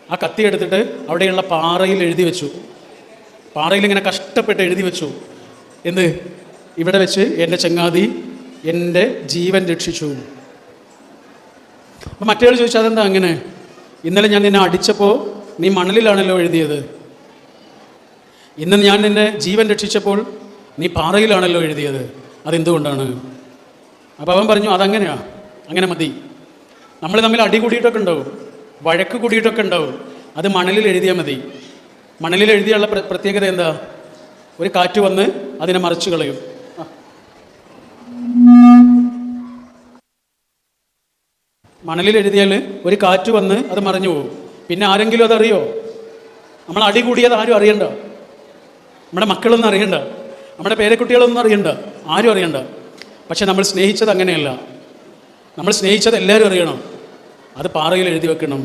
ആ കത്തി എടുത്തിട്ട് അവിടെയുള്ള പാറയിൽ എഴുതി വെച്ചു. പാറയിൽ ഇങ്ങനെ കഷ്ടപ്പെട്ട് എഴുതി വെച്ചു. എന്ത്? ഇവിടെ വെച്ച് എൻ്റെ ചങ്ങാതി എൻ്റെ ജീവൻ രക്ഷിച്ചു. അപ്പം മറ്റേയാൾ ചോദിച്ചു, അതെന്താ അങ്ങനെ? ഇന്നലെ ഞാൻ നിന്നെ അടിച്ചപ്പോൾ നീ മണലിലാണല്ലോ എഴുതിയത്, ഇന്ന് ഞാൻ നിന്നെ ജീവൻ രക്ഷിച്ചപ്പോൾ നീ പാറയിലാണല്ലോ എഴുതിയത്, അതെന്തുകൊണ്ടാണ്? അപ്പോൾ അവൻ പറഞ്ഞു, അതങ്ങനെയാ, അങ്ങനെ മതി. നമ്മൾ തമ്മിൽ അടി കൂടിയിട്ടൊക്കെ ഉണ്ടാവും, വഴക്ക് കൂടിയിട്ടൊക്കെ ഉണ്ടാവും, അത് മണലിൽ എഴുതിയാൽ മതി. മണലിൽ എഴുതിയുള്ള പ്രത്യേകത എന്താ? ഒരു കാറ്റ് വന്ന് അതിനെ മറിച്ചു കളയും. മണലിൽ എഴുതിയാൽ ഒരു കാറ്റ് വന്ന് അത് മറിഞ്ഞു പോകും. പിന്നെ ആരെങ്കിലും അതറിയോ? നമ്മൾ അടി കൂടിയത് ആരും അറിയണ്ട, നമ്മുടെ മക്കളൊന്നും അറിയണ്ട, നമ്മുടെ പേരക്കുട്ടികളൊന്നും അറിയണ്ട, ആരും അറിയണ്ട. പക്ഷെ നമ്മൾ സ്നേഹിച്ചത് അങ്ങനെയല്ല. നമ്മൾ സ്നേഹിച്ചത് എല്ലാവരും അറിയണം. അത് പാറയിൽ എഴുതി വെക്കണം.